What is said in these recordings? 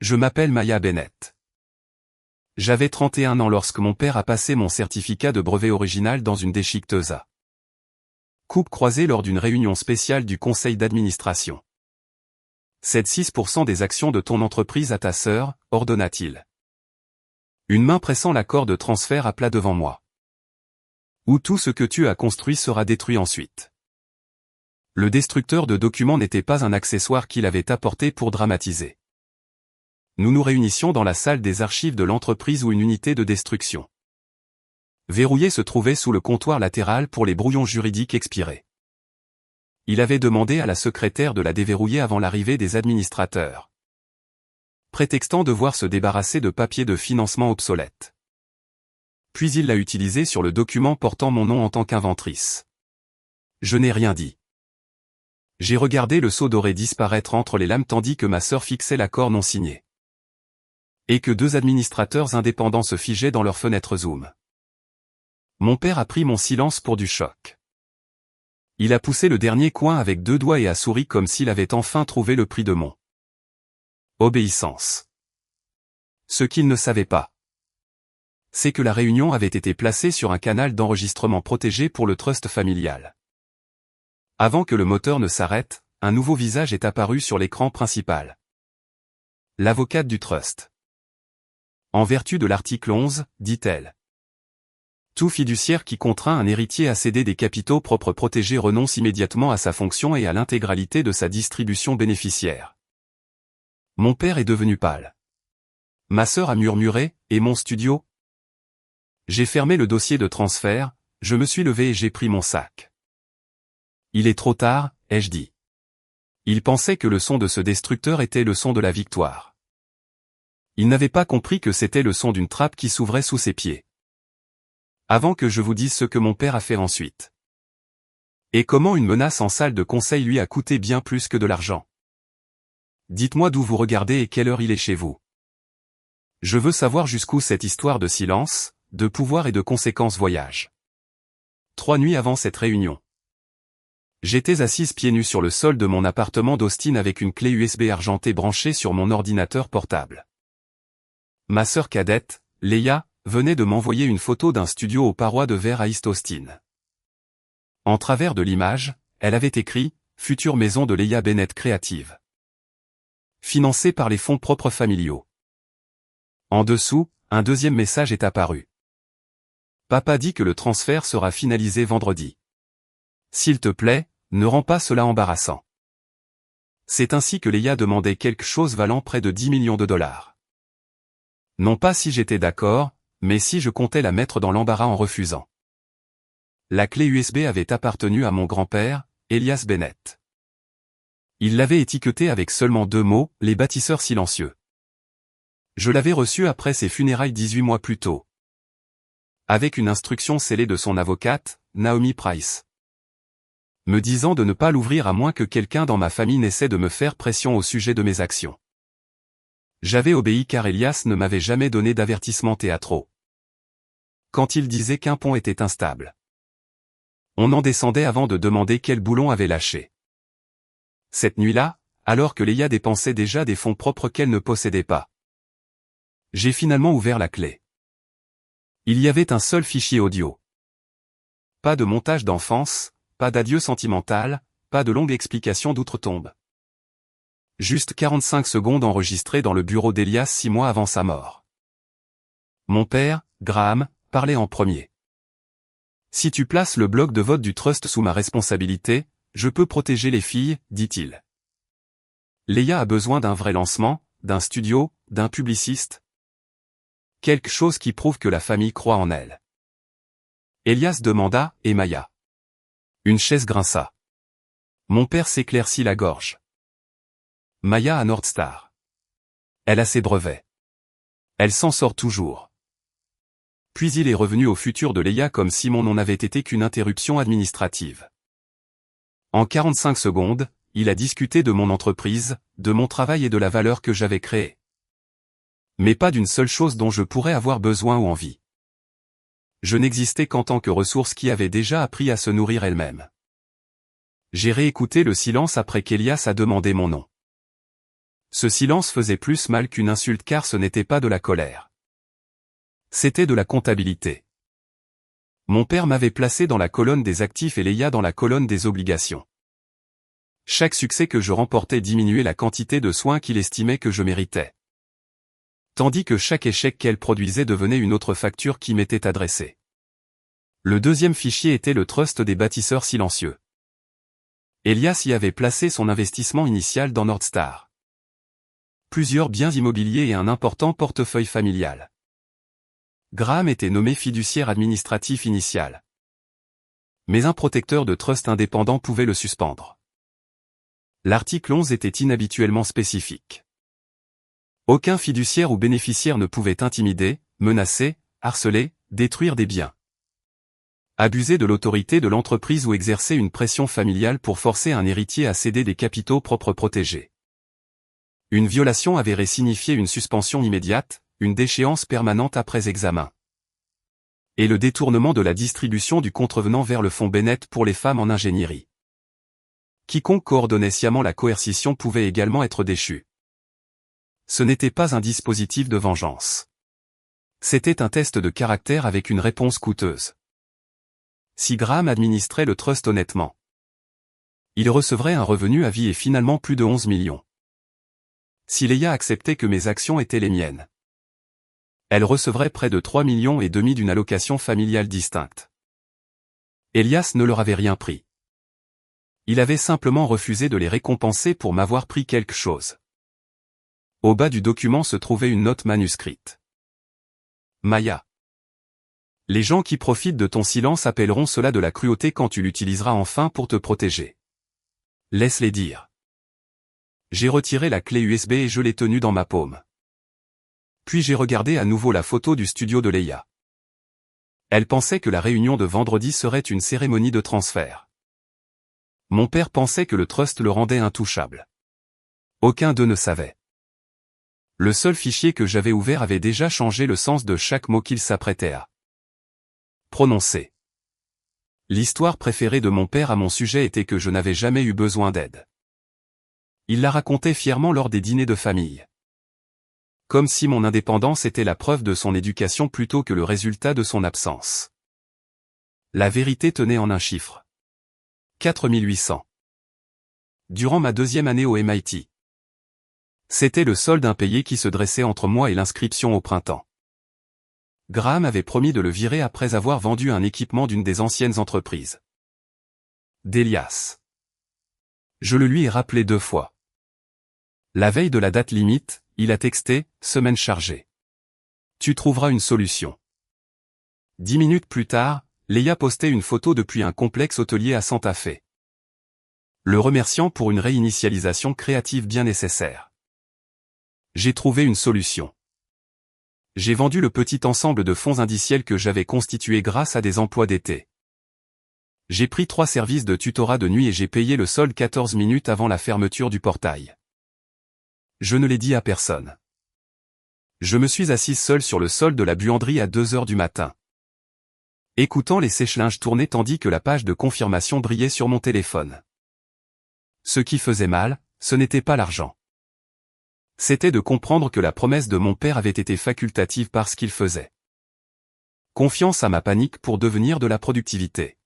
Je m'appelle Maya Bennett. J'avais 31 ans lorsque mon père a passé mon certificat de brevet original dans une déchiqueteuse à coupe croisée lors d'une réunion spéciale du conseil d'administration. Cède 6% des actions de ton entreprise à ta sœur, ordonna-t-il. Une main pressant l'accord de transfert à plat devant moi. Ou tout ce que tu as construit sera détruit ensuite. Le destructeur de documents n'était pas un accessoire qu'il avait apporté pour dramatiser. Nous nous réunissions dans la salle des archives de l'entreprise où une unité de destruction verrouillée se trouvait sous le comptoir latéral pour les brouillons juridiques expirés. Il avait demandé à la secrétaire de la déverrouiller avant l'arrivée des administrateurs, prétextant devoir se débarrasser de papiers de financement obsolètes. Puis il l'a utilisé sur le document portant mon nom en tant qu'inventrice. Je n'ai rien dit. J'ai regardé le seau doré disparaître entre les lames tandis que ma sœur fixait l'accord non signé. Et que deux administrateurs indépendants se figeaient dans leur fenêtre Zoom. Mon père a pris mon silence pour du choc. Il a poussé le dernier coin avec 2 doigts et a souri comme s'il avait enfin trouvé le prix de mon obéissance. Ce qu'il ne savait pas, c'est que la réunion avait été placée sur un canal d'enregistrement protégé pour le trust familial. Avant que le moteur ne s'arrête, un nouveau visage est apparu sur l'écran principal. L'avocate du trust. En vertu de l'article 11, dit-elle. Tout fiduciaire qui contraint un héritier à céder des capitaux propres protégés renonce immédiatement à sa fonction et à l'intégralité de sa distribution bénéficiaire. Mon père est devenu pâle. Ma sœur a murmuré, et mon studio? J'ai fermé le dossier de transfert, je me suis levé et j'ai pris mon sac. Il est trop tard, ai-je dit. Il pensait que le son de ce destructeur était le son de la victoire. Il n'avait pas compris que c'était le son d'une trappe qui s'ouvrait sous ses pieds. Avant que je vous dise ce que mon père a fait ensuite. Et comment une menace en salle de conseil lui a coûté bien plus que de l'argent. Dites-moi d'où vous regardez et quelle heure il est chez vous. Je veux savoir jusqu'où cette histoire de silence, de pouvoir et de conséquences voyage. 3 nuits avant cette réunion. J'étais assise pieds nus sur le sol de mon appartement d'Austin avec une clé USB argentée branchée sur mon ordinateur portable. Ma sœur cadette, Leia, venait de m'envoyer une photo d'un studio aux parois de verre à East Austin. En travers de l'image, elle avait écrit « Future maison de Leia Bennett créative ». Financée par les fonds propres familiaux. En dessous, un deuxième message est apparu. Papa dit que le transfert sera finalisé vendredi. S'il te plaît, ne rends pas cela embarrassant. C'est ainsi que Leia demandait quelque chose valant près de 10 millions de dollars. Non pas si j'étais d'accord, mais si je comptais la mettre dans l'embarras en refusant. La clé USB avait appartenu à mon grand-père, Elias Bennett. Il l'avait étiquetée avec seulement 2 mots, les bâtisseurs silencieux. Je l'avais reçue après ses funérailles 18 mois plus tôt. Avec une instruction scellée de son avocate, Naomi Price. Me disant de ne pas l'ouvrir à moins que quelqu'un dans ma famille n'essaie de me faire pression au sujet de mes actions. J'avais obéi car Elias ne m'avait jamais donné d'avertissement théâtraux. Quand il disait qu'un pont était instable, on en descendait avant de demander quel boulon avait lâché. Cette nuit-là, alors que Leia dépensait déjà des fonds propres qu'elle ne possédait pas, j'ai finalement ouvert la clé. Il y avait un seul fichier audio. Pas de montage d'enfance, pas d'adieu sentimental, pas de longue explication d'outre-tombe. Juste 45 secondes enregistrées dans le bureau d'Elias 6 mois avant sa mort. Mon père, Graham, parlait en premier. Si tu places le bloc de vote du trust sous ma responsabilité, je peux protéger les filles, dit-il. Leia a besoin d'un vrai lancement, d'un studio, d'un publiciste. Quelque chose qui prouve que la famille croit en elle. Elias demanda, et Maya. Une chaise grinça. Mon père s'éclaircit la gorge. Maya a Northstar. Elle a ses brevets. Elle s'en sort toujours. Puis il est revenu au futur de Leia comme si mon nom n'avait été qu'une interruption administrative. En 45 secondes, il a discuté de mon entreprise, de mon travail et de la valeur que j'avais créée. Mais pas d'une seule chose dont je pourrais avoir besoin ou envie. Je n'existais qu'en tant que ressource qui avait déjà appris à se nourrir elle-même. J'ai réécouté le silence après qu'Elias a demandé mon nom. Ce silence faisait plus mal qu'une insulte car ce n'était pas de la colère. C'était de la comptabilité. Mon père m'avait placé dans la colonne des actifs et Leia dans la colonne des obligations. Chaque succès que je remportais diminuait la quantité de soins qu'il estimait que je méritais. Tandis que chaque échec qu'elle produisait devenait une autre facture qui m'était adressée. Le deuxième fichier était le trust des bâtisseurs silencieux. Elias y avait placé son investissement initial dans Nordstar. Plusieurs biens immobiliers et un important portefeuille familial. Graham était nommé fiduciaire administratif initial. Mais un protecteur de trust indépendant pouvait le suspendre. L'article 11 était inhabituellement spécifique. Aucun fiduciaire ou bénéficiaire ne pouvait intimider, menacer, harceler, détruire des biens. Abuser de l'autorité de l'entreprise ou exercer une pression familiale pour forcer un héritier à céder des capitaux propres protégés. Une violation avérée signifiait une suspension immédiate, une déchéance permanente après examen. Et le détournement de la distribution du contrevenant vers le fonds Bennett pour les femmes en ingénierie. Quiconque coordonnait sciemment la coercition pouvait également être déchu. Ce n'était pas un dispositif de vengeance. C'était un test de caractère avec une réponse coûteuse. Si Graham administrait le trust honnêtement, il recevrait un revenu à vie et finalement plus de 11 millions. Si Leia acceptait que mes actions étaient les miennes, elle recevrait près de 3,5 millions d'une allocation familiale distincte. Elias ne leur avait rien pris. Il avait simplement refusé de les récompenser pour m'avoir pris quelque chose. Au bas du document se trouvait une note manuscrite. Maya. Les gens qui profitent de ton silence appelleront cela de la cruauté quand tu l'utiliseras enfin pour te protéger. Laisse-les dire. J'ai retiré la clé USB et je l'ai tenue dans ma paume. Puis j'ai regardé à nouveau la photo du studio de Leia. Elle pensait que la réunion de vendredi serait une cérémonie de transfert. Mon père pensait que le trust le rendait intouchable. Aucun d'eux ne savait. Le seul fichier que j'avais ouvert avait déjà changé le sens de chaque mot qu'il s'apprêtait à prononcer. L'histoire préférée de mon père à mon sujet était que je n'avais jamais eu besoin d'aide. Il la racontait fièrement lors des dîners de famille. Comme si mon indépendance était la preuve de son éducation plutôt que le résultat de son absence. La vérité tenait en un chiffre. 4800. Durant ma deuxième année au MIT. C'était le solde impayé qui se dressait entre moi et l'inscription au printemps. Graham avait promis de le virer après avoir vendu un équipement d'une des anciennes entreprises d'Elias. Je le lui ai rappelé 2 fois. La veille de la date limite, il a texté « Semaine chargée. Tu trouveras une solution ». 10 minutes plus tard, Leia postait une photo depuis un complexe hôtelier à Santa Fe. Le remerciant pour une réinitialisation créative bien nécessaire. J'ai trouvé une solution. J'ai vendu le petit ensemble de fonds indiciels que j'avais constitué grâce à des emplois d'été. J'ai pris 3 services de tutorat de nuit et j'ai payé le solde 14 minutes avant la fermeture du portail. Je ne l'ai dit à personne. Je me suis assise seule sur le sol de la buanderie à 2 heures du matin. Écoutant les sèche-linges tourner tandis que la page de confirmation brillait sur mon téléphone. Ce qui faisait mal, ce n'était pas l'argent. C'était de comprendre que la promesse de mon père avait été facultative par ce qu'il faisait. Confiance à ma panique pour devenir de la productivité.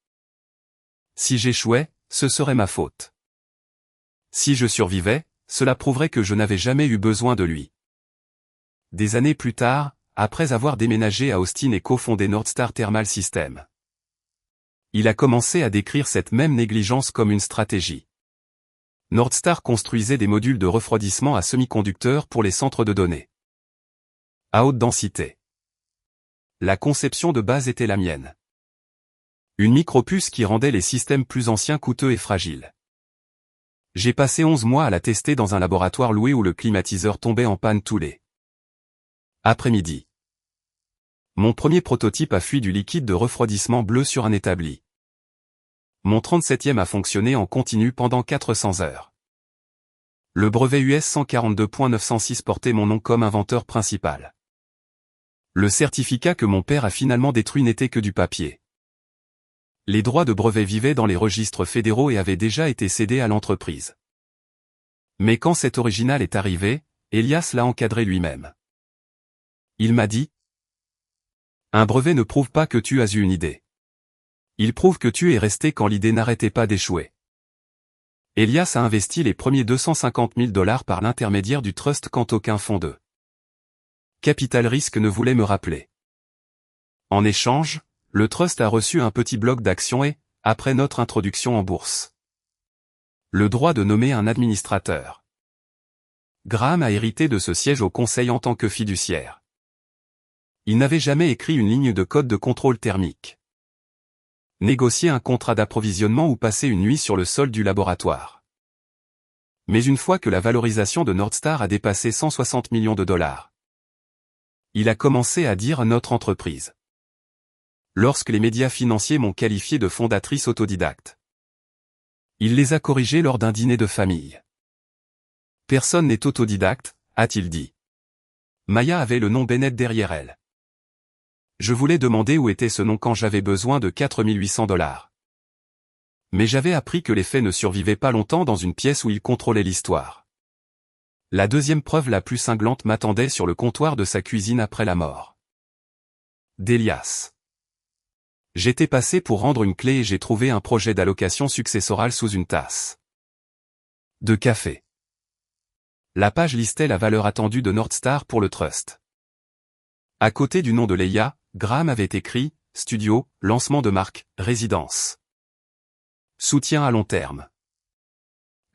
Si j'échouais, ce serait ma faute. Si je survivais, cela prouverait que je n'avais jamais eu besoin de lui. Des années plus tard, après avoir déménagé à Austin et cofondé Nordstar Thermal Systems, il a commencé à décrire cette même négligence comme une stratégie. Nordstar construisait des modules de refroidissement à semi-conducteurs pour les centres de données à haute densité. La conception de base était la mienne. Une micropuce qui rendait les systèmes plus anciens coûteux et fragiles. J'ai passé 11 mois à la tester dans un laboratoire loué où le climatiseur tombait en panne tous les après-midi. Mon premier prototype a fui du liquide de refroidissement bleu sur un établi. Mon 37e a fonctionné en continu pendant 400 heures. Le brevet US 142.906 portait mon nom comme inventeur principal. Le certificat que mon père a finalement détruit n'était que du papier. Les droits de brevet vivaient dans les registres fédéraux et avaient déjà été cédés à l'entreprise. Mais quand cet original est arrivé, Elias l'a encadré lui-même. Il m'a dit: un brevet ne prouve pas que tu as eu une idée. Il prouve que tu es resté quand l'idée n'arrêtait pas d'échouer. Elias a investi les premiers 250 000 $ par l'intermédiaire du trust quand aucun fonds de capital risque ne voulait me rappeler. En échange, le trust a reçu un petit bloc d'actions et, après notre introduction en bourse, le droit de nommer un administrateur. Graham a hérité de ce siège au conseil en tant que fiduciaire. Il n'avait jamais écrit une ligne de code de contrôle thermique, négocier un contrat d'approvisionnement ou passer une nuit sur le sol du laboratoire. Mais une fois que la valorisation de Northstar a dépassé 160 millions de $, il a commencé à dire notre entreprise. Lorsque les médias financiers m'ont qualifié de fondatrice autodidacte, il les a corrigés lors d'un dîner de famille. Personne n'est autodidacte, a-t-il dit. Maya avait le nom Bennett derrière elle. Je voulais demander où était ce nom quand j'avais besoin de 4 800 $. Mais j'avais appris que les faits ne survivaient pas longtemps dans une pièce où ils contrôlaient l'histoire. La deuxième preuve la plus cinglante m'attendait sur le comptoir de sa cuisine après la mort d'Elias. J'étais passé pour rendre une clé et j'ai trouvé un projet d'allocation successorale sous une tasse de café. La page listait la valeur attendue de Northstar pour le trust. À côté du nom de Leia, Graham avait écrit « Studio, lancement de marque, résidence. Soutien à long terme ».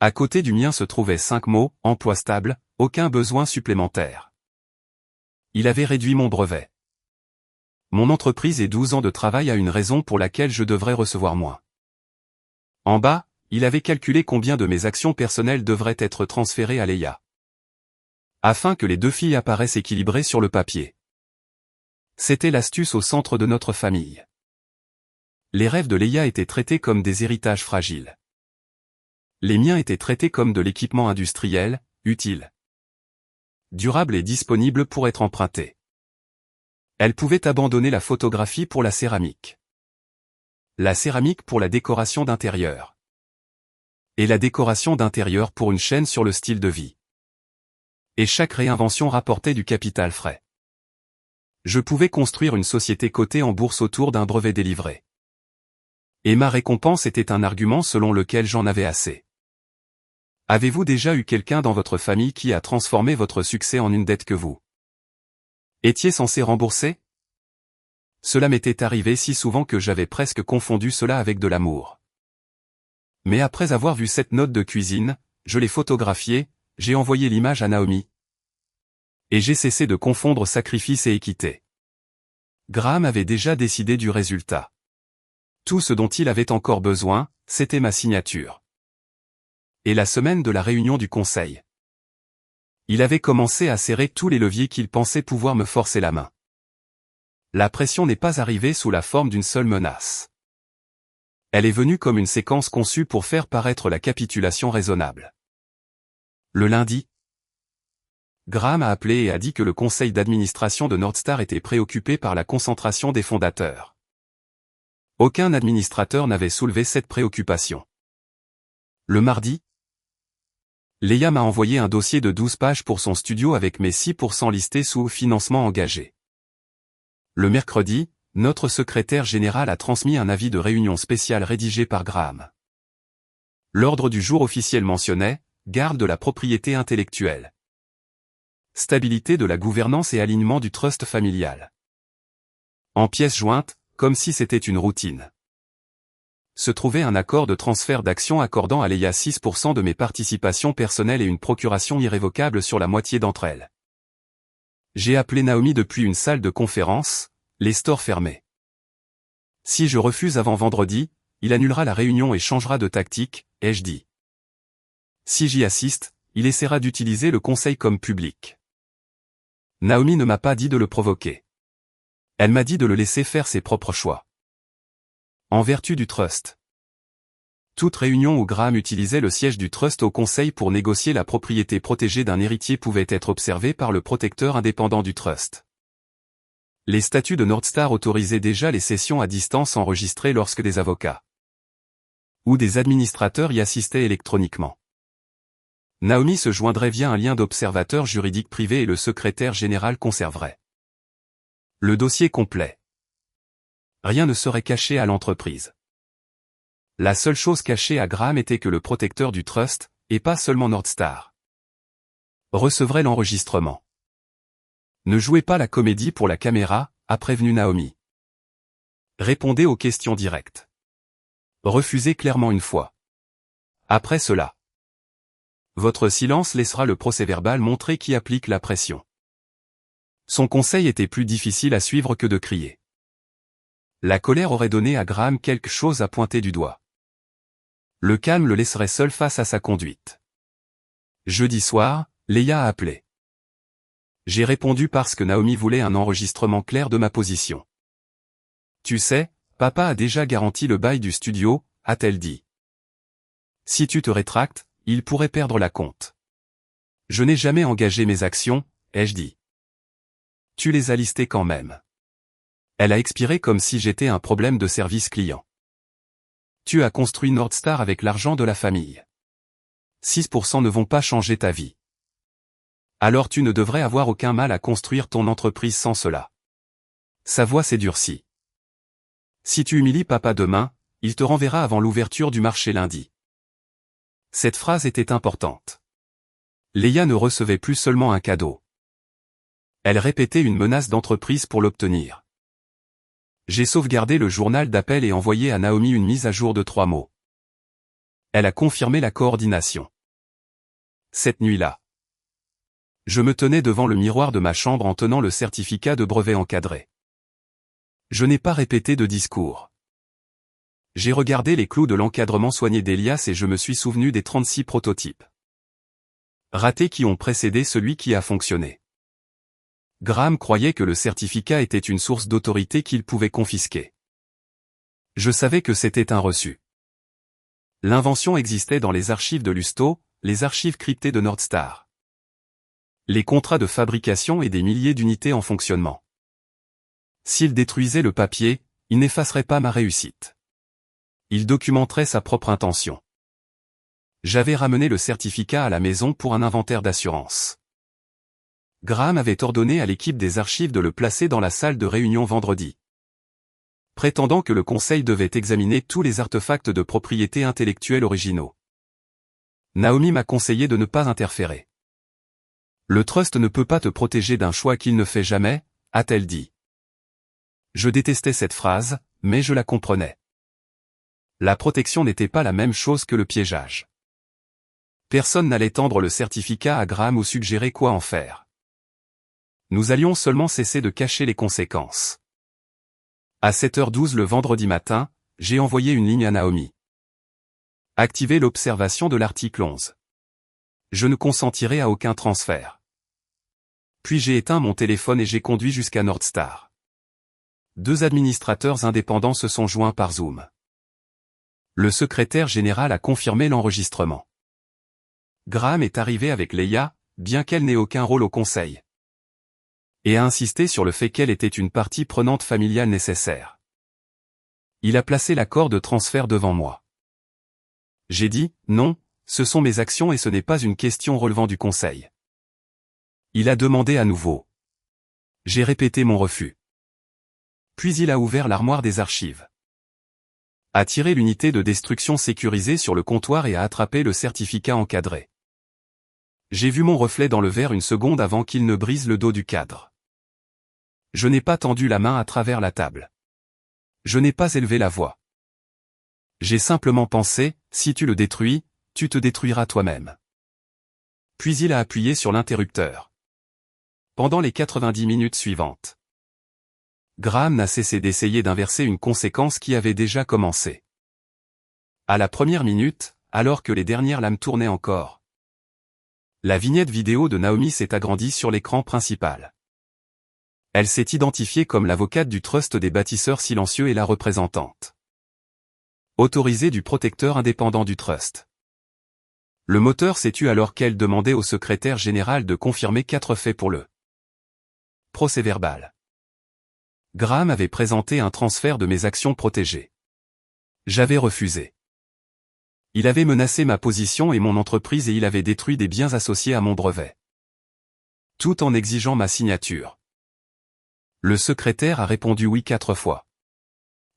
À côté du mien se trouvaient 5 mots « emploi stable, aucun besoin supplémentaire ». Il avait réduit mon brevet. Mon entreprise et 12 ans de travail a une raison pour laquelle je devrais recevoir moins. En bas, il avait calculé combien de mes actions personnelles devraient être transférées à Leia, afin que les deux filles apparaissent équilibrées sur le papier. C'était l'astuce au centre de notre famille. Les rêves de Leia étaient traités comme des héritages fragiles. Les miens étaient traités comme de l'équipement industriel, utile, durable et disponible pour être emprunté. Elle pouvait abandonner la photographie pour la céramique. La céramique pour la décoration d'intérieur. Et la décoration d'intérieur pour une chaîne sur le style de vie. Et chaque réinvention rapportait du capital frais. Je pouvais construire une société cotée en bourse autour d'un brevet délivré. Et ma récompense était un argument selon lequel j'en avais assez. Avez-vous déjà eu quelqu'un dans votre famille qui a transformé votre succès en une dette que vous étiez censé rembourser? Cela m'était arrivé si souvent que j'avais presque confondu cela avec de l'amour. Mais après avoir vu cette note de cuisine, je l'ai photographiée, j'ai envoyé l'image à Naomi. Et j'ai cessé de confondre sacrifice et équité. Graham avait déjà décidé du résultat. Tout ce dont il avait encore besoin, c'était ma signature. Et la semaine de la réunion du conseil, il avait commencé à serrer tous les leviers qu'il pensait pouvoir me forcer la main. La pression n'est pas arrivée sous la forme d'une seule menace. Elle est venue comme une séquence conçue pour faire paraître la capitulation raisonnable. Le lundi, Graham a appelé et a dit que le conseil d'administration de Northstar était préoccupé par la concentration des fondateurs. Aucun administrateur n'avait soulevé cette préoccupation. Le mardi, Leia m'a envoyé un dossier de 12 pages pour son studio avec mes 6% listés sous financement engagé. Le mercredi, notre secrétaire général a transmis un avis de réunion spécial rédigé par Graham. L'ordre du jour officiel mentionnait « Garde de la propriété intellectuelle. Stabilité de la gouvernance et alignement du trust familial ». En pièces jointes, comme si c'était une routine, se trouvait un accord de transfert d'actions accordant à Leia 6% de mes participations personnelles et une procuration irrévocable sur la moitié d'entre elles. J'ai appelé Naomi depuis une salle de conférence, les stores fermés. Si je refuse avant vendredi, il annulera la réunion et changera de tactique, ai-je dit. Si j'y assiste, il essaiera d'utiliser le conseil comme public. Naomi ne m'a pas dit de le provoquer. Elle m'a dit de le laisser faire ses propres choix. En vertu du trust. Toute réunion où Graham utilisait le siège du trust au conseil pour négocier la propriété protégée d'un héritier pouvait être observée par le protecteur indépendant du trust. Les statuts de Northstar autorisaient déjà les sessions à distance enregistrées lorsque des avocats ou des administrateurs y assistaient électroniquement. Naomi se joindrait via un lien d'observateur juridique privé et le secrétaire général conserverait le dossier complet. Rien ne serait caché à l'entreprise. La seule chose cachée à Graham était que le protecteur du trust, et pas seulement Northstar, recevrait l'enregistrement. Ne jouez pas la comédie pour la caméra, a prévenu Naomi. Répondez aux questions directes. Refusez clairement une fois. Après cela, votre silence laissera le procès-verbal montrer qui applique la pression. Son conseil était plus difficile à suivre que de crier. La colère aurait donné à Graham quelque chose à pointer du doigt. Le calme le laisserait seul face à sa conduite. Jeudi soir, Leia a appelé. J'ai répondu parce que Naomi voulait un enregistrement clair de ma position. Tu sais, papa a déjà garanti le bail du studio, a-t-elle dit. Si tu te rétractes, il pourrait perdre la compte. Je n'ai jamais engagé mes actions, ai-je dit. Tu les as listées quand même. Elle a expiré comme si j'étais un problème de service client. Tu as construit Northstar avec l'argent de la famille. 6% ne vont pas changer ta vie. Alors tu ne devrais avoir aucun mal à construire ton entreprise sans cela. Sa voix s'est durcie. Si tu humilies papa demain, il te renverra avant l'ouverture du marché lundi. Cette phrase était importante. Leia ne recevait plus seulement un cadeau. Elle répétait une menace d'entreprise pour l'obtenir. J'ai sauvegardé le journal d'appel et envoyé à Naomi une mise à jour de 3 mots. Elle a confirmé la coordination. Cette nuit-là, je me tenais devant le miroir de ma chambre en tenant le certificat de brevet encadré. Je n'ai pas répété de discours. J'ai regardé les clous de l'encadrement soigné d'Elias et je me suis souvenu des 36 prototypes ratés qui ont précédé celui qui a fonctionné. Graham croyait que le certificat était une source d'autorité qu'il pouvait confisquer. Je savais que c'était un reçu. L'invention existait dans les archives de Lusto, les archives cryptées de Northstar. Les contrats de fabrication et des milliers d'unités en fonctionnement. S'il détruisait le papier, il n'effacerait pas ma réussite. Il documenterait sa propre intention. J'avais ramené le certificat à la maison pour un inventaire d'assurance. Graham avait ordonné à l'équipe des archives de le placer dans la salle de réunion vendredi, prétendant que le conseil devait examiner tous les artefacts de propriété intellectuelle originaux. Naomi m'a conseillé de ne pas interférer. Le trust ne peut pas te protéger d'un choix qu'il ne fait jamais, a-t-elle dit. Je détestais cette phrase, mais je la comprenais. La protection n'était pas la même chose que le piégeage. Personne n'allait tendre le certificat à Graham ou suggérer quoi en faire. Nous allions seulement cesser de cacher les conséquences. À 7h12 le vendredi matin, j'ai envoyé une ligne à Naomi. Activez l'observation de l'article 11. Je ne consentirai à aucun transfert. Puis j'ai éteint mon téléphone et j'ai conduit jusqu'à Northstar. 2 administrateurs indépendants se sont joints par Zoom. Le secrétaire général a confirmé l'enregistrement. Graham est arrivé avec Leia, bien qu'elle n'ait aucun rôle au conseil, et a insisté sur le fait qu'elle était une partie prenante familiale nécessaire. Il a placé l'accord de transfert devant moi. J'ai dit, non, ce sont mes actions et ce n'est pas une question relevant du conseil. Il a demandé à nouveau. J'ai répété mon refus. Puis il a ouvert l'armoire des archives, a tiré l'unité de destruction sécurisée sur le comptoir et a attrapé le certificat encadré. J'ai vu mon reflet dans le verre une seconde avant qu'il ne brise le dos du cadre. Je n'ai pas tendu la main à travers la table. Je n'ai pas élevé la voix. J'ai simplement pensé, si tu le détruis, tu te détruiras toi-même. Puis il a appuyé sur l'interrupteur. Pendant les 90 minutes suivantes, Graham n'a cessé d'essayer d'inverser une conséquence qui avait déjà commencé. À la première minute, alors que les dernières lames tournaient encore, la vignette vidéo de Naomi s'est agrandie sur l'écran principal. Elle s'est identifiée comme l'avocate du trust des bâtisseurs silencieux et la représentante autorisée du protecteur indépendant du trust. Le moteur s'est tu alors qu'elle demandait au secrétaire général de confirmer 4 faits pour le procès-verbal. Graham avait présenté un transfert de mes actions protégées. J'avais refusé. Il avait menacé ma position et mon entreprise et il avait détruit des biens associés à mon brevet. Tout en exigeant ma signature. Le secrétaire a répondu oui 4 fois.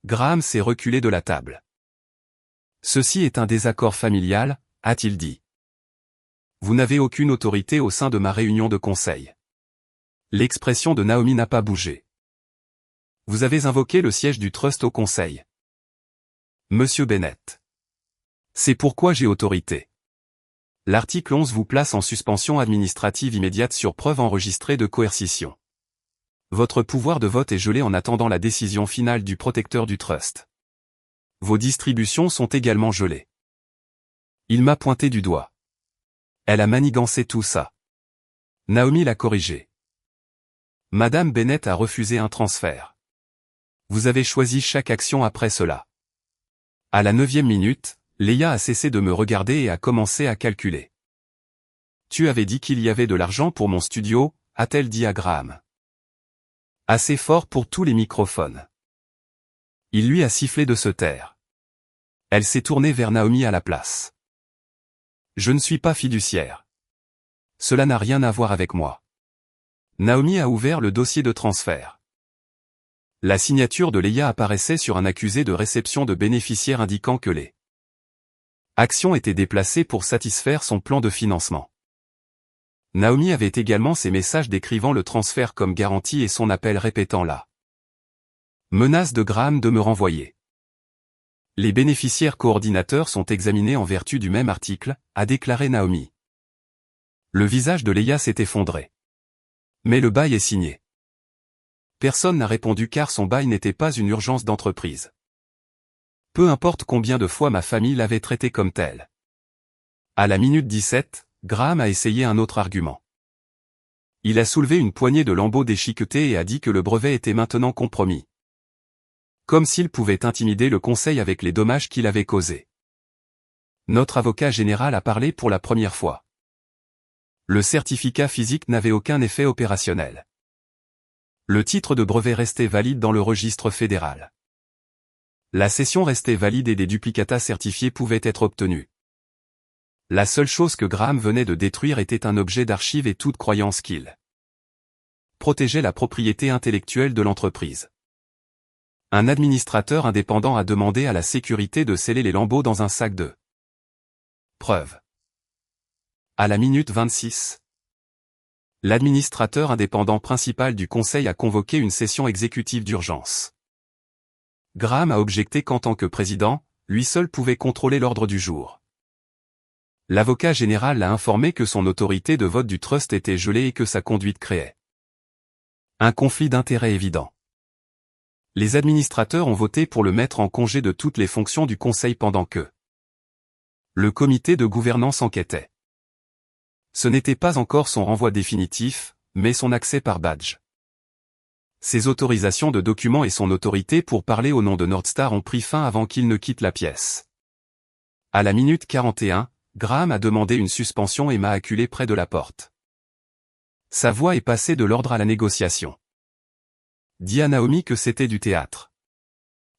Graham s'est reculé de la table. Ceci est un désaccord familial, a-t-il dit. Vous n'avez aucune autorité au sein de ma réunion de conseil. L'expression de Naomi n'a pas bougé. Vous avez invoqué le siège du trust au conseil. Monsieur Bennett. C'est pourquoi j'ai autorité. L'article 11 vous place en suspension administrative immédiate sur preuve enregistrée de coercition. Votre pouvoir de vote est gelé en attendant la décision finale du protecteur du trust. Vos distributions sont également gelées. Il m'a pointé du doigt. Elle a manigancé tout ça. Naomi l'a corrigé. Madame Bennett a refusé un transfert. Vous avez choisi chaque action après cela. À la 9e minute, Leia a cessé de me regarder et a commencé à calculer. Tu avais dit qu'il y avait de l'argent pour mon studio, a-t-elle dit à Graham. Assez fort pour tous les microphones. Il lui a sifflé de se taire. Elle s'est tournée vers Naomi à la place. Je ne suis pas fiduciaire. Cela n'a rien à voir avec moi. Naomi a ouvert le dossier de transfert. La signature de Leia apparaissait sur un accusé de réception de bénéficiaires indiquant que les actions étaient déplacées pour satisfaire son plan de financement. Naomi avait également ses messages décrivant le transfert comme garantie et son appel répétant la menace de Graham de me renvoyer. Les bénéficiaires coordinateurs sont examinés en vertu du même article, a déclaré Naomi. Le visage de Leia s'est effondré. Mais le bail est signé. Personne n'a répondu car son bail n'était pas une urgence d'entreprise. Peu importe combien de fois ma famille l'avait traité comme tel. À la minute 17, Graham a essayé un autre argument. Il a soulevé une poignée de lambeaux déchiquetés et a dit que le brevet était maintenant compromis. Comme s'il pouvait intimider le conseil avec les dommages qu'il avait causés. Notre avocat général a parlé pour la première fois. Le certificat physique n'avait aucun effet opérationnel. Le titre de brevet restait valide dans le registre fédéral. La cession restait valide et des duplicata certifiés pouvaient être obtenus. La seule chose que Graham venait de détruire était un objet d'archive et toute croyance qu'il protégeait la propriété intellectuelle de l'entreprise. Un administrateur indépendant a demandé à la sécurité de sceller les lambeaux dans un sac de preuves. À la minute 26, l'administrateur indépendant principal du conseil a convoqué une session exécutive d'urgence. Graham a objecté qu'en tant que président, lui seul pouvait contrôler l'ordre du jour. L'avocat général l'a informé que son autorité de vote du trust était gelée et que sa conduite créait un conflit d'intérêts évident. Les administrateurs ont voté pour le mettre en congé de toutes les fonctions du conseil pendant que le comité de gouvernance enquêtait. Ce n'était pas encore son renvoi définitif, mais son accès par badge. Ses autorisations de documents et son autorité pour parler au nom de Northstar ont pris fin avant qu'il ne quitte la pièce. À la minute 41, Graham a demandé une suspension et m'a acculé près de la porte. Sa voix est passée de l'ordre à la négociation. Dis à Naomi que c'était du théâtre.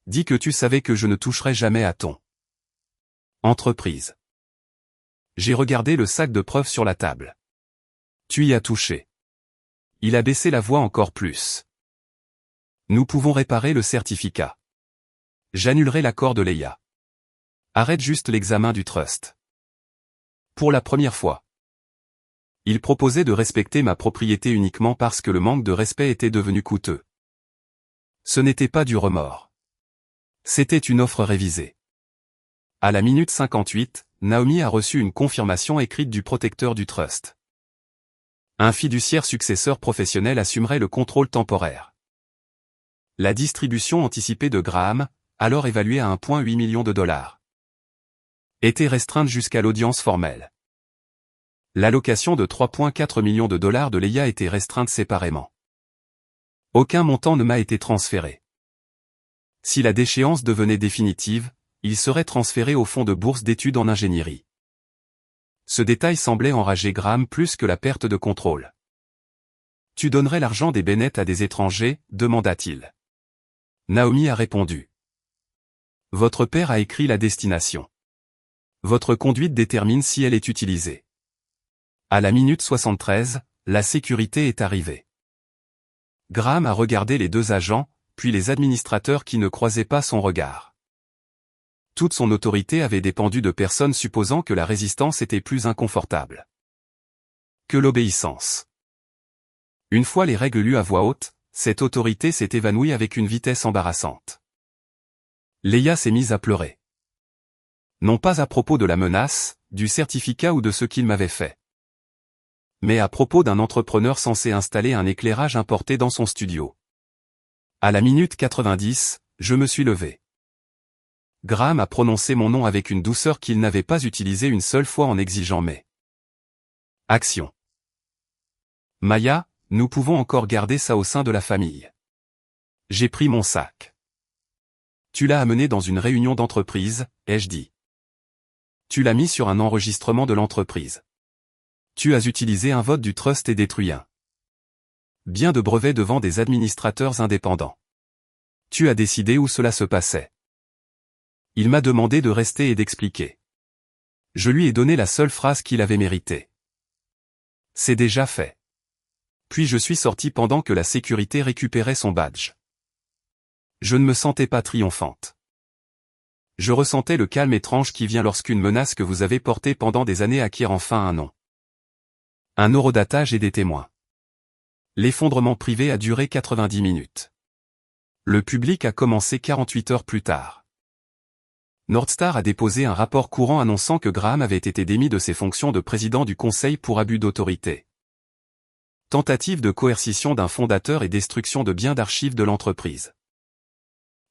Dis que tu savais que je ne toucherais jamais à ton entreprise. J'ai regardé le sac de preuves sur la table. Tu y as touché. Il a baissé la voix encore plus. Nous pouvons réparer le certificat. J'annulerai l'accord de Leia. Arrête juste l'examen du trust. Pour la première fois. Il proposait de respecter ma propriété uniquement parce que le manque de respect était devenu coûteux. Ce n'était pas du remords. C'était une offre révisée. À la minute 58, Naomi a reçu une confirmation écrite du protecteur du trust. Un fiduciaire successeur professionnel assumerait le contrôle temporaire. La distribution anticipée de Graham, alors évaluée à 1,8 million de dollars, était restreinte jusqu'à l'audience formelle. L'allocation de 3,4 millions de dollars de Leia était restreinte séparément. Aucun montant ne m'a été transféré. Si la déchéance devenait définitive, il serait transféré au fonds de bourse d'études en ingénierie. Ce détail semblait enrager Graham plus que la perte de contrôle. Tu donnerais l'argent des Bennett à des étrangers, demanda-t-il. Naomi a répondu. Votre père a écrit la destination. Votre conduite détermine si elle est utilisée. À la minute 73, la sécurité est arrivée. Graham a regardé les deux agents, puis les administrateurs qui ne croisaient pas son regard. Toute son autorité avait dépendu de personnes supposant que la résistance était plus inconfortable que l'obéissance. Une fois les règles lues à voix haute, cette autorité s'est évanouie avec une vitesse embarrassante. Leia s'est mise à pleurer. Non pas à propos de la menace, du certificat ou de ce qu'il m'avait fait, mais à propos d'un entrepreneur censé installer un éclairage importé dans son studio. À la minute 90, je me suis levé. Graham a prononcé mon nom avec une douceur qu'il n'avait pas utilisée une seule fois en exigeant mes actions. Maya, nous pouvons encore garder ça au sein de la famille. J'ai pris mon sac. Tu l'as amené dans une réunion d'entreprise, ai-je dit. Tu l'as mis sur un enregistrement de l'entreprise. Tu as utilisé un vote du trust et détruit un bien de brevets devant des administrateurs indépendants. Tu as décidé où cela se passait. Il m'a demandé de rester et d'expliquer. Je lui ai donné la seule phrase qu'il avait méritée. C'est déjà fait. Puis je suis sorti pendant que la sécurité récupérait son badge. Je ne me sentais pas triomphante. Je ressentais le calme étrange qui vient lorsqu'une menace que vous avez portée pendant des années acquiert enfin un nom. Un horodatage et des témoins. L'effondrement privé a duré 90 minutes. Le public a commencé 48 heures plus tard. Northstar a déposé un rapport courant annonçant que Graham avait été démis de ses fonctions de président du conseil pour abus d'autorité. Tentative de coercition d'un fondateur et destruction de biens d'archives de l'entreprise.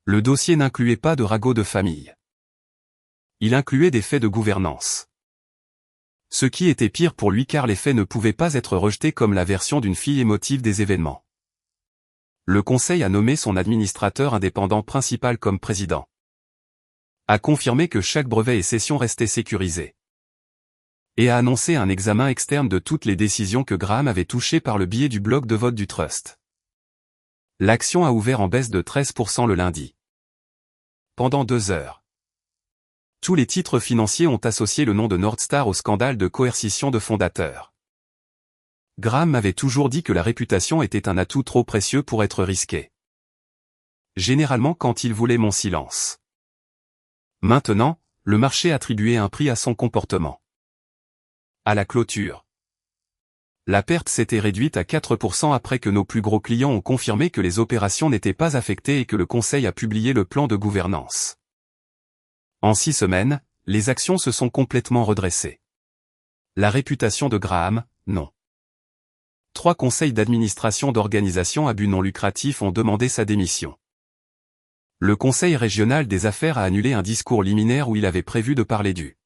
Le dossier n'incluait pas de ragot de famille. Il incluait des faits de gouvernance. Ce qui était pire pour lui car les faits ne pouvaient pas être rejetés comme la version d'une fille émotive des événements. Le conseil a nommé son administrateur indépendant principal comme président. A confirmé que chaque brevet et session restaient sécurisés. Et a annoncé un examen externe de toutes les décisions que Graham avait touchées par le biais du bloc de vote du trust. L'action a ouvert en baisse de 13% le lundi. Pendant 2 heures. Tous les titres financiers ont associé le nom de Northstar au scandale de coercition de fondateurs. Graham m'avait toujours dit que la réputation était un atout trop précieux pour être risqué. Généralement quand il voulait mon silence. Maintenant, le marché attribuait un prix à son comportement. À la clôture. La perte s'était réduite à 4% après que nos plus gros clients ont confirmé que les opérations n'étaient pas affectées et que le conseil a publié le plan de gouvernance. En 6 semaines, les actions se sont complètement redressées. La réputation de Graham, non. 3 conseils d'administration d'organisations à but non lucratif ont demandé sa démission. Le conseil régional des affaires a annulé un discours liminaire où il avait prévu de parler du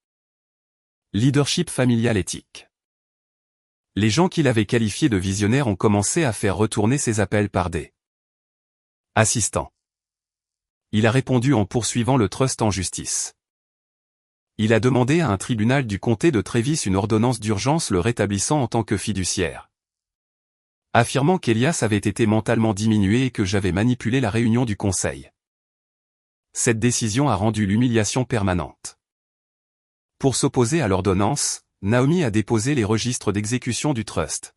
leadership familial éthique. Les gens qu'il avait qualifiés de visionnaires ont commencé à faire retourner ses appels par des assistants. Il a répondu en poursuivant le trust en justice. Il a demandé à un tribunal du comté de Travis une ordonnance d'urgence le rétablissant en tant que fiduciaire. Affirmant qu'Elias avait été mentalement diminué et que j'avais manipulé la réunion du conseil. Cette décision a rendu l'humiliation permanente. Pour s'opposer à l'ordonnance, Naomi a déposé les registres d'exécution du trust.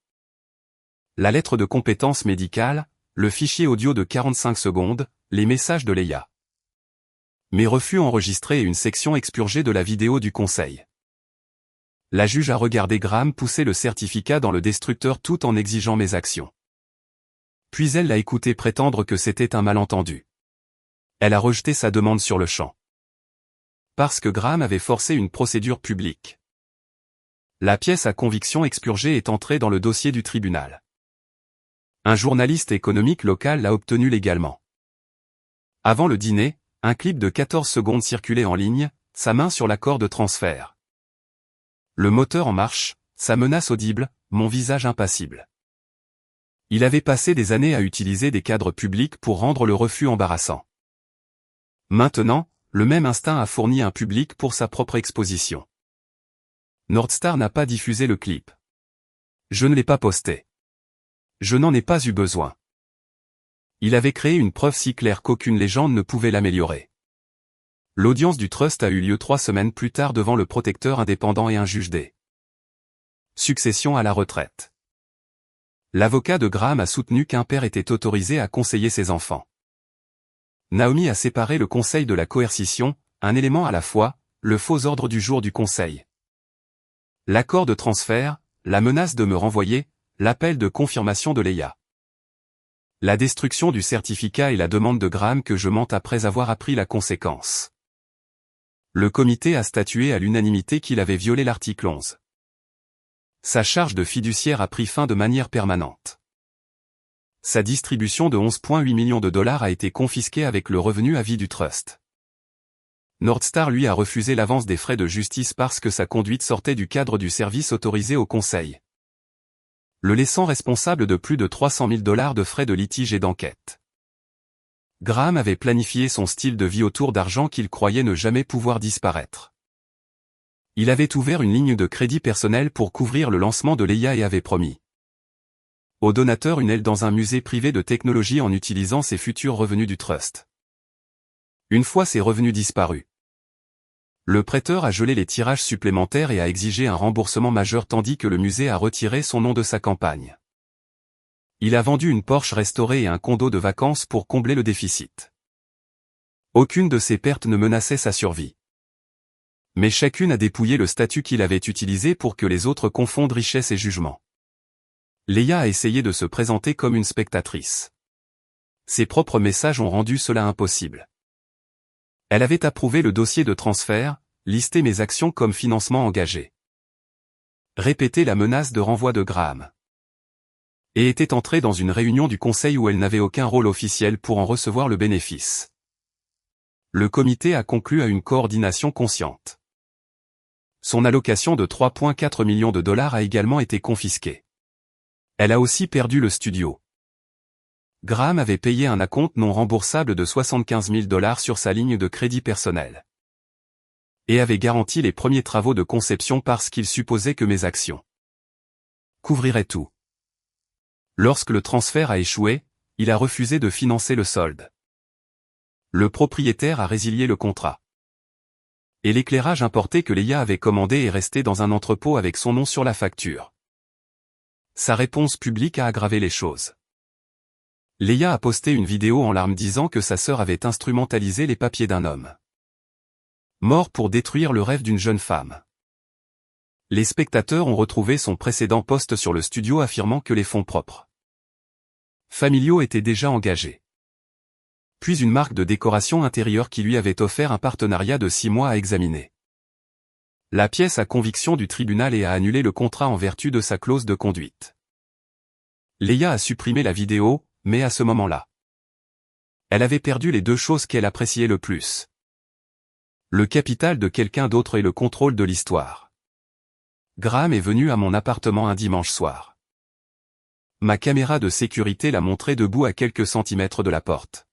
La lettre de compétence médicale, le fichier audio de 45 secondes, les messages de Leia. Mes refus enregistrés et une section expurgée de la vidéo du conseil. La juge a regardé Graham pousser le certificat dans le destructeur tout en exigeant mes actions. Puis elle l'a écouté prétendre que c'était un malentendu. Elle a rejeté sa demande sur le champ. Parce que Graham avait forcé une procédure publique. La pièce à conviction expurgée est entrée dans le dossier du tribunal. Un journaliste économique local l'a obtenu légalement. Avant le dîner, un clip de 14 secondes circulait en ligne, sa main sur l'accord de transfert. Le moteur en marche, sa menace audible, mon visage impassible. Il avait passé des années à utiliser des cadres publics pour rendre le refus embarrassant. Maintenant, le même instinct a fourni un public pour sa propre exposition. Northstar n'a pas diffusé le clip. Je ne l'ai pas posté. Je n'en ai pas eu besoin. Il avait créé une preuve si claire qu'aucune légende ne pouvait l'améliorer. L'audience du trust a eu lieu 3 semaines plus tard devant le protecteur indépendant et un juge des successions à la retraite. L'avocat de Graham a soutenu qu'un père était autorisé à conseiller ses enfants. Naomi a séparé le conseil de la coercition, un élément à la fois, le faux ordre du jour du conseil. L'accord de transfert, la menace de me renvoyer, l'appel de confirmation de Leia. La destruction du certificat et la demande de Graham que je mente après avoir appris la conséquence. Le comité a statué à l'unanimité qu'il avait violé l'article 11. Sa charge de fiduciaire a pris fin de manière permanente. Sa distribution de 11,8 millions de dollars a été confisquée avec le revenu à vie du trust. Northstar lui a refusé l'avance des frais de justice parce que sa conduite sortait du cadre du service autorisé au conseil, le laissant responsable de plus de 300 000 dollars de frais de litige et d'enquête. Graham avait planifié son style de vie autour d'argent qu'il croyait ne jamais pouvoir disparaître. Il avait ouvert une ligne de crédit personnel pour couvrir le lancement de Leia et avait promis aux donateurs une aile dans un musée privé de technologie en utilisant ses futurs revenus du trust. Une fois ces revenus disparus, le prêteur a gelé les tirages supplémentaires et a exigé un remboursement majeur tandis que le musée a retiré son nom de sa campagne. Il a vendu une Porsche restaurée et un condo de vacances pour combler le déficit. Aucune de ces pertes ne menaçait sa survie. Mais chacune a dépouillé le statut qu'il avait utilisé pour que les autres confondent richesse et jugement. Leia a essayé de se présenter comme une spectatrice. Ses propres messages ont rendu cela impossible. Elle avait approuvé le dossier de transfert, listé mes actions comme financement engagé, répété la menace de renvoi de Graham, et était entrée dans une réunion du conseil où elle n'avait aucun rôle officiel pour en recevoir le bénéfice. Le comité a conclu à une coordination consciente. Son allocation de 3,4 millions de dollars a également été confisquée. Elle a aussi perdu le studio. Graham avait payé un acompte non remboursable de 75 000 dollars sur sa ligne de crédit personnel. Et avait garanti les premiers travaux de conception parce qu'il supposait que mes actions couvriraient tout. Lorsque le transfert a échoué, il a refusé de financer le solde. Le propriétaire a résilié le contrat. Et l'éclairage importé que Leia avait commandé est resté dans un entrepôt avec son nom sur la facture. Sa réponse publique a aggravé les choses. Leia a posté une vidéo en larmes disant que sa sœur avait instrumentalisé les papiers d'un homme mort pour détruire le rêve d'une jeune femme. Les spectateurs ont retrouvé son précédent post sur le studio affirmant que les fonds propres familiaux étaient déjà engagés. Puis une marque de décoration intérieure qui lui avait offert un partenariat de 6 mois à examiner la pièce à conviction du tribunal et a annulé le contrat en vertu de sa clause de conduite. Leia a supprimé la vidéo, mais à ce moment-là, elle avait perdu les deux choses qu'elle appréciait le plus. Le capital de quelqu'un d'autre et le contrôle de l'histoire. Graham est venu à mon appartement un dimanche soir. Ma caméra de sécurité l'a montré debout à quelques centimètres de la porte,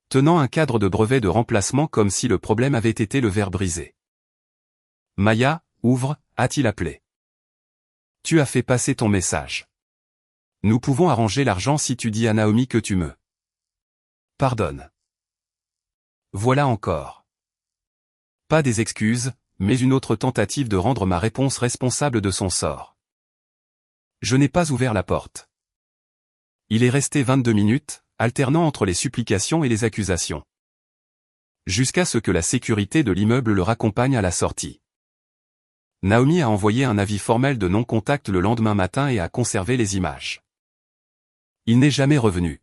tenant un cadre de brevet de remplacement comme si le problème avait été le verre brisé. Maya, ouvre, a-t-il appelé. Tu as fait passer ton message. Nous pouvons arranger l'argent si tu dis à Naomi que tu me pardonnes. Voilà encore. Pas des excuses, mais une autre tentative de rendre ma réponse responsable de son sort. Je n'ai pas ouvert la porte. Il est resté 22 minutes, alternant entre les supplications et les accusations, jusqu'à ce que la sécurité de l'immeuble le raccompagne à la sortie. Naomi a envoyé un avis formel de non-contact le lendemain matin et a conservé les images. Il n'est jamais revenu.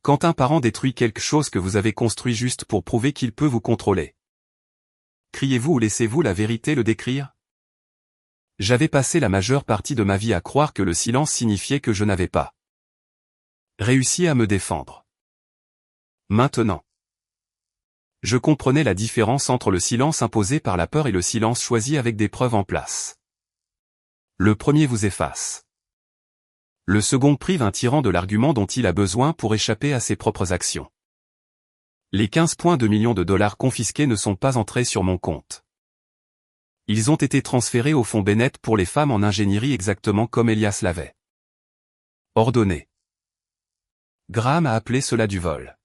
Quand un parent détruit quelque chose que vous avez construit juste pour prouver qu'il peut vous contrôler, criez-vous ou laissez-vous la vérité le décrire? J'avais passé la majeure partie de ma vie à croire que le silence signifiait que je n'avais pas réussi à me défendre. Maintenant, je comprenais la différence entre le silence imposé par la peur et le silence choisi avec des preuves en place. Le premier vous efface. Le second prive un tyran de l'argument dont il a besoin pour échapper à ses propres actions. Les 15,2 millions de dollars confisqués ne sont pas entrés sur mon compte. Ils ont été transférés au fonds Bennett pour les femmes en ingénierie exactement comme Elias l'avait ordonné. Graham a appelé cela du vol.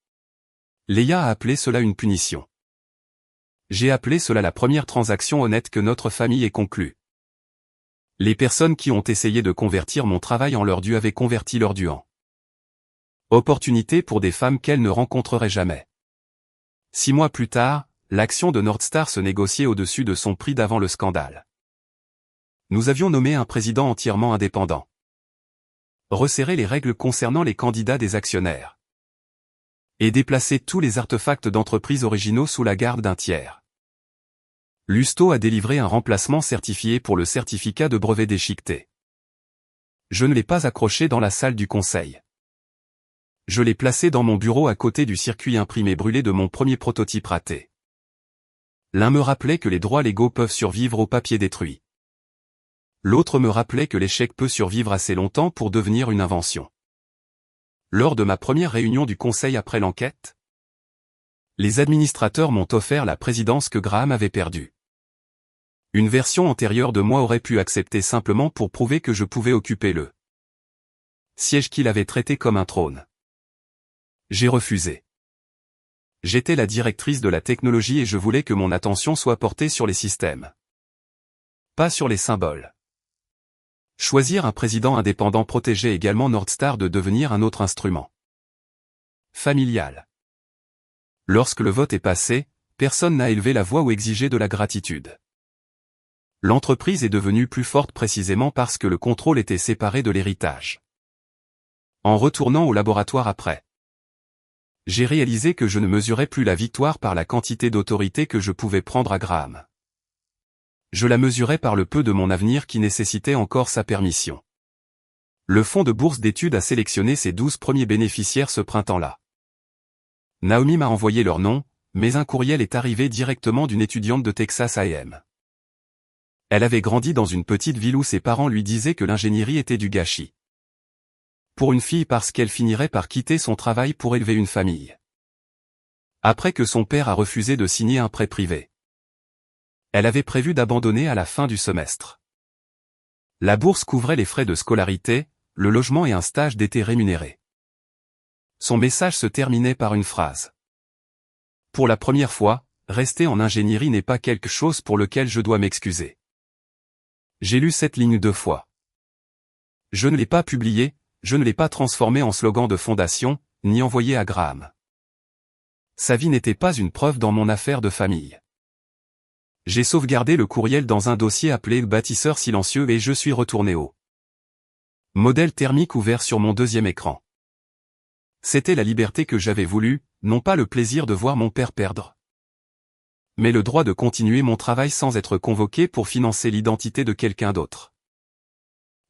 Leia a appelé cela une punition. J'ai appelé cela la première transaction honnête que notre famille ait conclue. Les personnes qui ont essayé de convertir mon travail en leur dû avaient converti leur dû en opportunité pour des femmes qu'elles ne rencontreraient jamais. 6 mois plus tard, l'action de Nordstar se négociait au-dessus de son prix d'avant le scandale. Nous avions nommé un président entièrement indépendant. Resserré les règles concernant les candidats des actionnaires. Et déplacé tous les artefacts d'entreprises originaux sous la garde d'un tiers. Lusto a délivré un remplacement certifié pour le certificat de brevet déchiqueté. Je ne l'ai pas accroché dans la salle du conseil. Je l'ai placé dans mon bureau à côté du circuit imprimé brûlé de mon premier prototype raté. L'un me rappelait que les droits légaux peuvent survivre au papier détruit. L'autre me rappelait que l'échec peut survivre assez longtemps pour devenir une invention. Lors de ma première réunion du conseil après l'enquête, les administrateurs m'ont offert la présidence que Graham avait perdue. Une version antérieure de moi aurait pu accepter simplement pour prouver que je pouvais occuper le siège qu'il avait traité comme un trône. J'ai refusé. J'étais la directrice de la technologie et je voulais que mon attention soit portée sur les systèmes. Pas sur les symboles. Choisir un président indépendant protégeait également Nordstar de devenir un autre instrument familial. Lorsque le vote est passé, personne n'a élevé la voix ou exigé de la gratitude. L'entreprise est devenue plus forte précisément parce que le contrôle était séparé de l'héritage. En retournant au laboratoire après, j'ai réalisé que je ne mesurais plus la victoire par la quantité d'autorité que je pouvais prendre à Graham. Je la mesurais par le peu de mon avenir qui nécessitait encore sa permission. Le fonds de bourse d'études a sélectionné ses 12 premiers bénéficiaires ce printemps-là. Naomi m'a envoyé leur nom, mais un courriel est arrivé directement d'une étudiante de Texas A&M. Elle avait grandi dans une petite ville où ses parents lui disaient que l'ingénierie était du gâchis. Pour une fille parce qu'elle finirait par quitter son travail pour élever une famille. Après que son père a refusé de signer un prêt privé. Elle avait prévu d'abandonner à la fin du semestre. La bourse couvrait les frais de scolarité, le logement et un stage d'été rémunéré. Son message se terminait par une phrase. Pour la première fois, rester en ingénierie n'est pas quelque chose pour lequel je dois m'excuser. J'ai lu cette ligne 2 fois. Je ne l'ai pas publiée, je ne l'ai pas transformée en slogan de fondation, ni envoyée à Graham. Sa vie n'était pas une preuve dans mon affaire de famille. J'ai sauvegardé le courriel dans un dossier appelé Bâtisseur silencieux et je suis retourné au modèle thermique ouvert sur mon deuxième écran. C'était la liberté que j'avais voulu, non pas le plaisir de voir mon père perdre, mais le droit de continuer mon travail sans être convoqué pour financer l'identité de quelqu'un d'autre.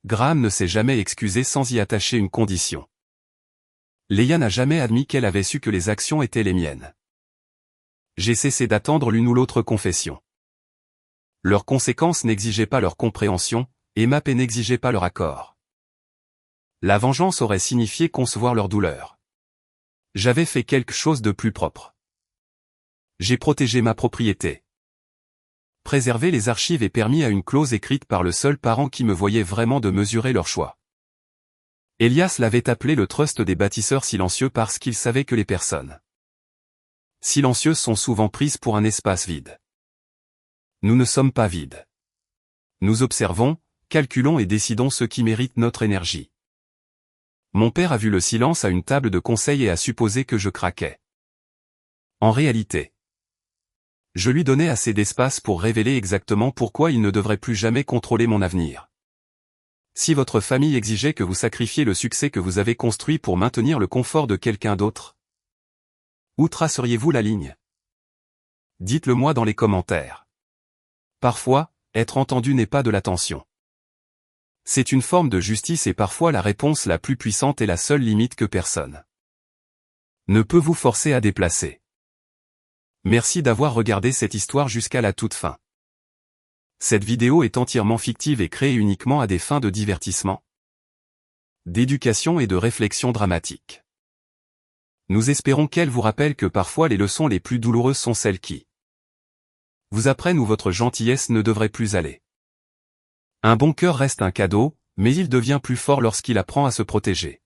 Graham ne s'est jamais excusé sans y attacher une condition. Leia n'a jamais admis qu'elle avait su que les actions étaient les miennes. J'ai cessé d'attendre l'une ou l'autre confession. Leurs conséquences n'exigeaient pas leur compréhension, et ma paix n'exigeait pas leur accord. La vengeance aurait signifié concevoir leur douleur. J'avais fait quelque chose de plus propre. J'ai protégé ma propriété. Préserver les archives et permis à une clause écrite par le seul parent qui me voyait vraiment de mesurer leur choix. Elias l'avait appelé le trust des bâtisseurs silencieux parce qu'il savait que les personnes silencieuses sont souvent prises pour un espace vide. Nous ne sommes pas vides. Nous observons, calculons et décidons ce qui mérite notre énergie. Mon père a vu le silence à une table de conseil et a supposé que je craquais. En réalité, je lui donnais assez d'espace pour révéler exactement pourquoi il ne devrait plus jamais contrôler mon avenir. Si votre famille exigeait que vous sacrifiez le succès que vous avez construit pour maintenir le confort de quelqu'un d'autre, où traceriez-vous la ligne? Dites-le moi dans les commentaires. Parfois, être entendu n'est pas de l'attention. C'est une forme de justice et parfois la réponse la plus puissante est la seule limite que personne ne peut vous forcer à déplacer. Merci d'avoir regardé cette histoire jusqu'à la toute fin. Cette vidéo est entièrement fictive et créée uniquement à des fins de divertissement, d'éducation et de réflexion dramatique. Nous espérons qu'elle vous rappelle que parfois les leçons les plus douloureuses sont celles qui vous apprennent où votre gentillesse ne devrait plus aller. Un bon cœur reste un cadeau, mais il devient plus fort lorsqu'il apprend à se protéger.